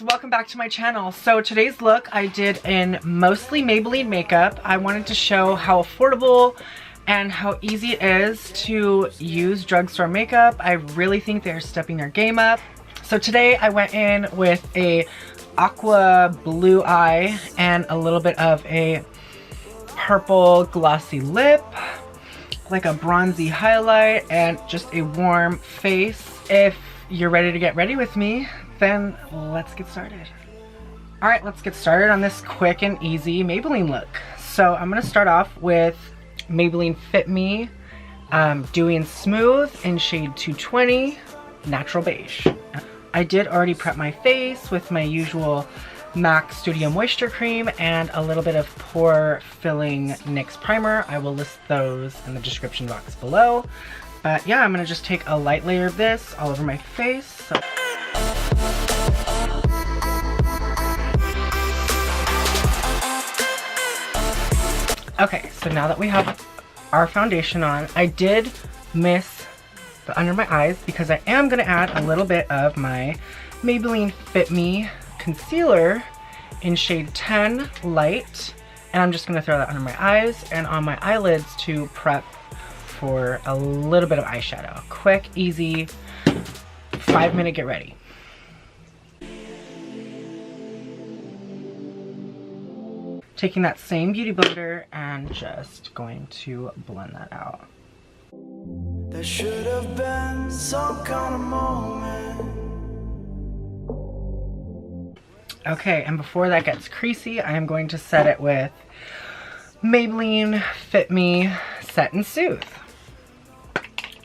welcome back to my channel. So today's look I did in mostly Maybelline Makeup. I wanted to show how affordable and how easy it is to use drugstore makeup. I really think they're stepping their game up. So today I went in with a aqua blue eye and a little bit of a purple glossy lip, like a bronzy highlight, and just a warm face. If you're ready to get ready with me, then let's get started. All right, let's get started on this quick and easy Maybelline look. So I'm gonna start off with Maybelline FitMe Dewy&Smooth in shade 220, Natural Beige. I did already prep my face with my usual MAC Studio Moisture Cream and a little bit of pore filling NYX primer. I will list those in the description box below. But yeah, I'm gonna just take a light layer of this all over my face. So okay, so now that we have our foundation on, I did miss the under my eyes because I am going to add a little bit of my Maybelline Fit Me concealer in shade 10 Light. And I'm just going to throw that under my eyes and on my eyelids to prep for a little bit of eyeshadow. Quick, easy, 5-minute get ready. Taking that same beauty blender and just going to blend that out. There should have been some kind of moment. Okay, and before that gets creasy, I am going to set it with Maybelline Fit Me Set&Suit.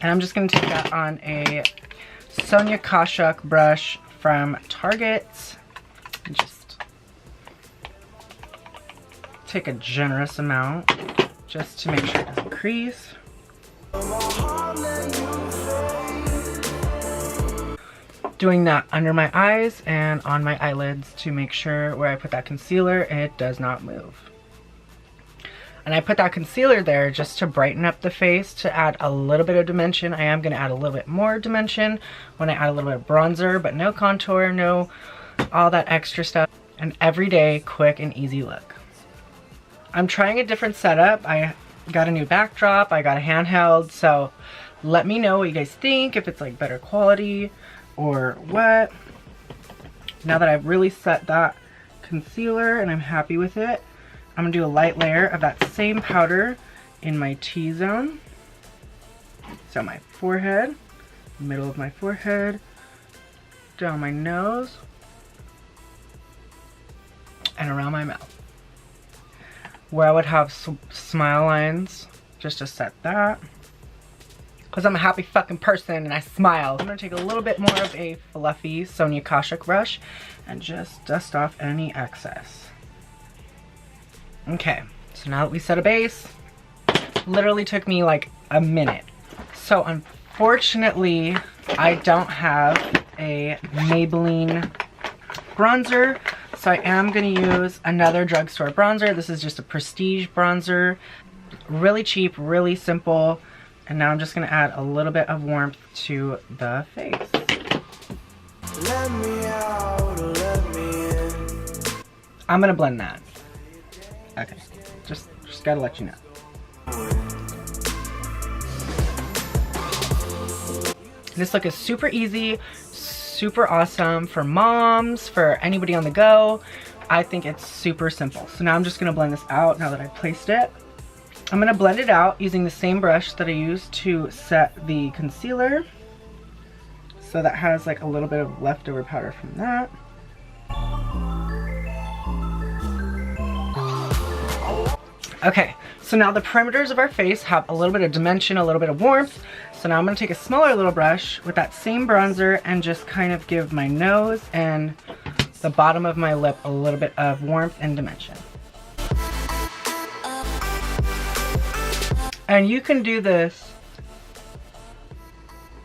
And I'm just going to take that on a Sonia Kashuk brush from Target. Just take a generous amount just to make sure it doesn't crease. Doing that under my eyes and on my eyelids to make sure where I put that concealer, it does not move. And I put that concealer there just to brighten up the face, to add a little bit of dimension. I am going to add a little bit more dimension when I add a little bit of bronzer, but no contour, no all that extra stuff. An everyday, quick and easy look. I'm trying a different setup. I got a new backdrop, I got a handheld, so let me know what you guys think, if it's like better quality or what. Now that I've really set that concealer and I'm happy with it, I'm gonna do a light layer of that same powder in my T-zone. So my forehead, middle of my forehead, down my nose, and around my mouth, where I would have smile lines, just to set that. Because I'm a happy fucking person and I smile. I'm going to take a little bit more of a fluffy Sonia Kashuk brush and just dust off any excess. Okay, so now that we set a base, literally took me like a minute. So unfortunately, I don't have a Maybelline bronzer. So I am going to use another drugstore bronzer. This is just a prestige bronzer. Really cheap, really simple. And now I'm just going to add a little bit of warmth to the face. Let me out, let me in. I'm going to blend that. Okay, just got to let you know. This look is super easy, super awesome for moms, for anybody on the go. I think it's super simple. So now I'm just gonna blend this out now that I've placed it. I'm gonna blend it out using the same brush that I used to set the concealer. So that has like a little bit of leftover powder from that. Okay, so now the perimeters of our face have a little bit of dimension, a little bit of warmth. So now I'm going to take a smaller little brush with that same bronzer and just kind of give my nose and the bottom of my lip a little bit of warmth and dimension. And you can do this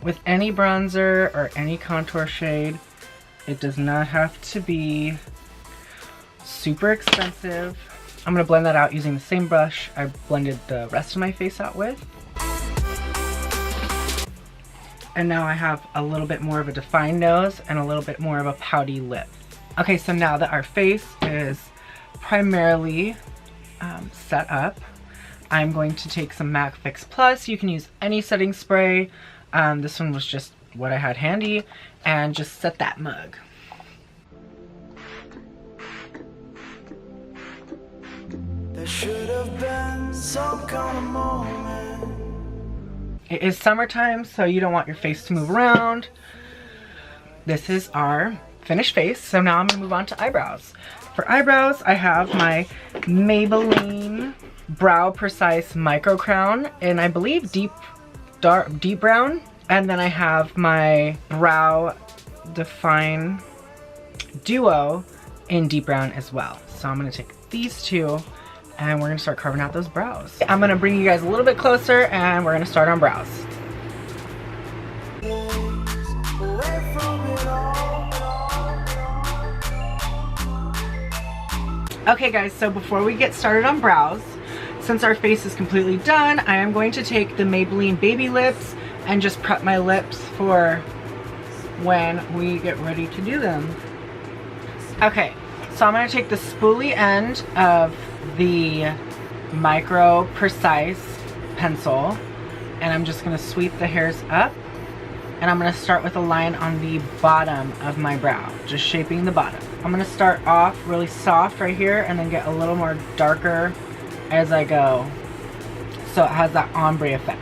with any bronzer or any contour shade. It does not have to be super expensive. I'm going to blend that out using the same brush I blended the rest of my face out with. And now I have a little bit more of a defined nose and a little bit more of a pouty lip. Okay, so now that our face is primarily set up, I'm going to take some MAC Fix Plus. You can use any setting spray. This one was just what I had handy, and just set that mug. There should have been some kind of moment. It is summertime, so you don't want your face to move around. This is our finished face, so now I'm gonna move on to eyebrows. For eyebrows, I have my Maybelline Brow Precise Micro Crown in, I believe, deep brown. And then I have my Brow Define Duo in deep brown as well. So I'm gonna take these two and we're gonna start carving out those brows. I'm gonna bring you guys a little bit closer and we're gonna start on brows. Okay guys, so before we get started on brows, since our face is completely done, I am going to take the Maybelline Baby Lips and just prep my lips for when we get ready to do them. Okay, so I'm gonna take the spoolie end of the Micro Precise pencil and I'm just gonna sweep the hairs up, and I'm gonna start with a line on the bottom of my brow, just shaping the bottom. I'm gonna start off really soft right here and then get a little more darker as I go, so it has that ombre effect.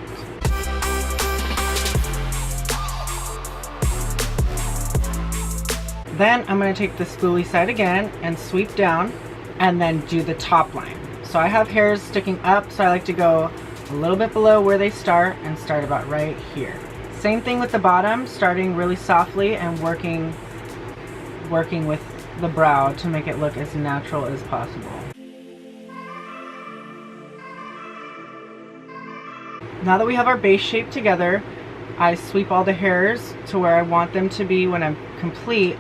Then I'm gonna take the spoolie side again and sweep down and then do the top line. So I have hairs sticking up, so I like to go a little bit below where they start and start about right here. Same thing with the bottom, starting really softly and working with the brow to make it look as natural as possible. Now that we have our base shape together, I sweep all the hairs to where I want them to be when I'm complete.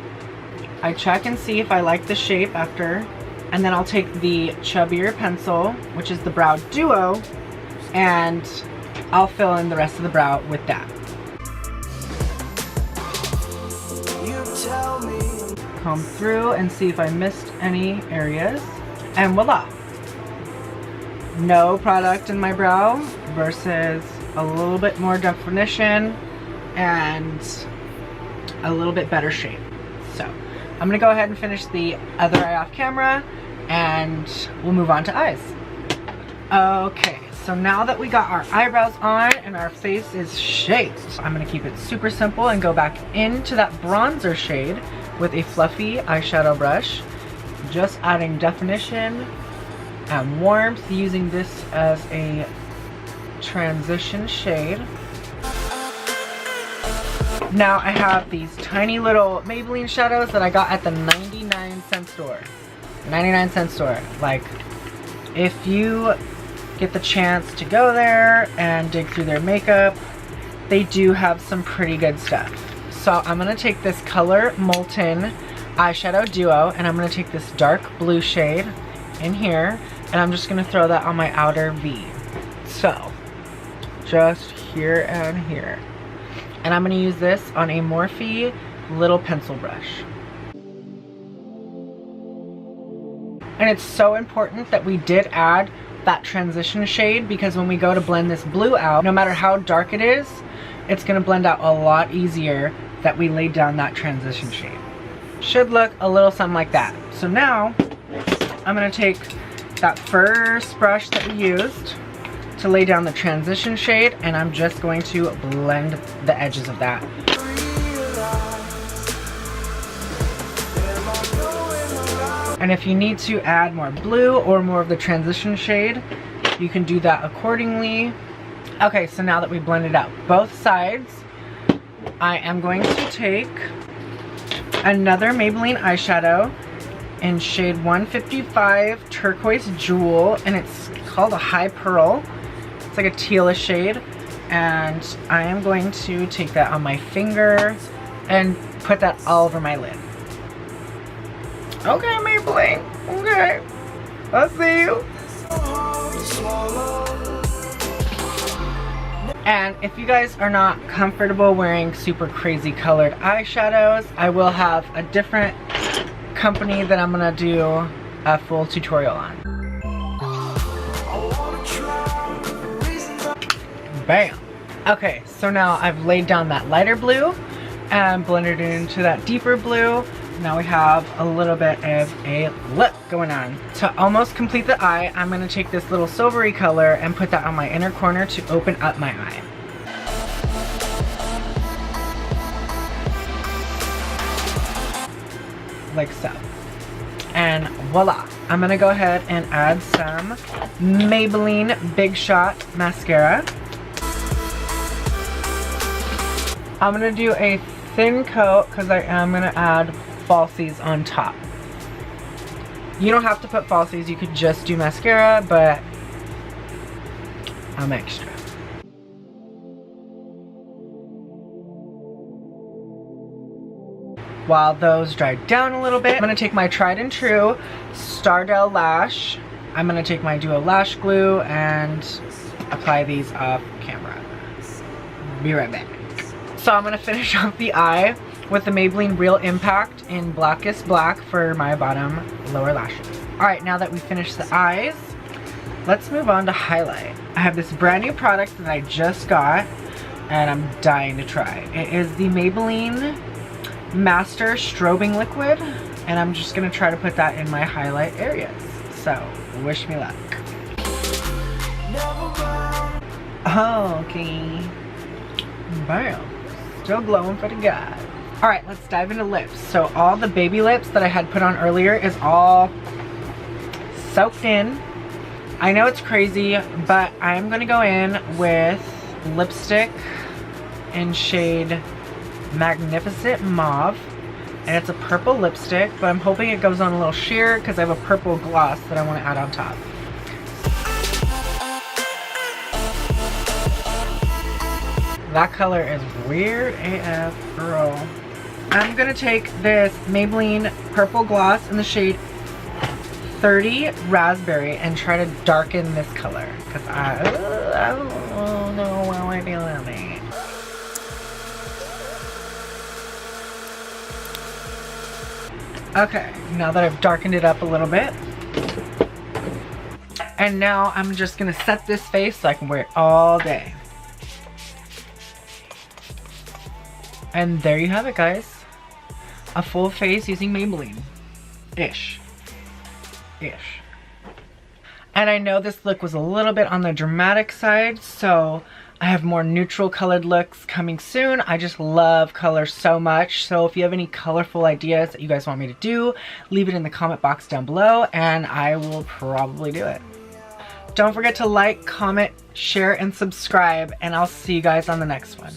I check and see if I like the shape after, and then I'll take the chubbier pencil, which is the Brow Duo, and I'll fill in the rest of the brow with that. Comb through and see if I missed any areas, and voila! No product in my brow versus a little bit more definition and a little bit better shape. So I'm gonna go ahead and finish the other eye off camera and we'll move on to eyes. Okay, so now that we got our eyebrows on and our face is shaped, I'm gonna keep it super simple and go back into that bronzer shade with a fluffy eyeshadow brush, just adding definition and warmth, using this as a transition shade. Now I have these tiny little Maybelline shadows that I got at the 99-cent store. 99-cent store. Like, if you get the chance to go there and dig through their makeup, they do have some pretty good stuff. So I'm gonna take this color Molten eyeshadow duo and I'm gonna take this dark blue shade in here and I'm just gonna throw that on my outer V. So just here and here. And I'm gonna use this on a Morphe little pencil brush. And it's so important that we did add that transition shade, because when we go to blend this blue out, no matter how dark it is, it's gonna blend out a lot easier that we laid down that transition shade. Should look a little something like that. So now I'm gonna take that first brush that we used to lay down the transition shade and I'm just going to blend the edges of that. And if you need to add more blue or more of the transition shade, you can do that accordingly. Okay, so now that we blended out both sides, I am going to take another Maybelline eyeshadow in shade 155 Turquoise Jewel, and it's called a High Pearl. It's like a tealish shade, and I am going to take that on my finger and put that all over my lid. Okay, Maybelline. Okay. I'll see you. And if you guys are not comfortable wearing super crazy colored eyeshadows, I will have a different company that I'm gonna do a full tutorial on. Bam! Okay, so now I've laid down that lighter blue and blended it into that deeper blue. Now we have a little bit of a look going on. To almost complete the eye, I'm gonna take this little silvery color and put that on my inner corner to open up my eye. Like so. And voila! I'm gonna go ahead and add some Maybelline Big Shot Mascara. I'm gonna do a thin coat because I am gonna add falsies on top. You don't have to put falsies, you could just do mascara, but I'm extra. While those dry down a little bit, I'm gonna take my tried and true Stardell lash. I'm gonna take my Duo lash glue and apply these off camera. Be right back. So I'm gonna finish off the eye with the Maybelline Real Impact in Blackest Black for my bottom lower lashes. Alright, now that we finished the eyes, let's move on to highlight. I have this brand new product that I just got and I'm dying to try. It is the Maybelline Master Strobing Liquid, and I'm just gonna try to put that in my highlight areas. So, wish me luck. Okay. Bam. Still glowing for the guy. Alright, let's dive into lips. So all the baby lips that I had put on earlier is all soaked in. I know it's crazy, but I'm gonna go in with lipstick in shade Magnificent Mauve. And it's a purple lipstick, but I'm hoping it goes on a little sheer because I have a purple gloss that I want to add on top. That color is weird AF, girl. I'm gonna take this Maybelline Purple Gloss in the shade 30 Raspberry and try to darken this color because I don't know how I feel about it. Okay, now that I've darkened it up a little bit, and now I'm just gonna set this face so I can wear it all day. And there you have it, guys. A full face using Maybelline. Ish. And I know this look was a little bit on the dramatic side, so I have more neutral colored looks coming soon. I just love color so much. So if you have any colorful ideas that you guys want me to do, leave it in the comment box down below and I will probably do it. Don't forget to like, comment, share, and subscribe, and I'll see you guys on the next one.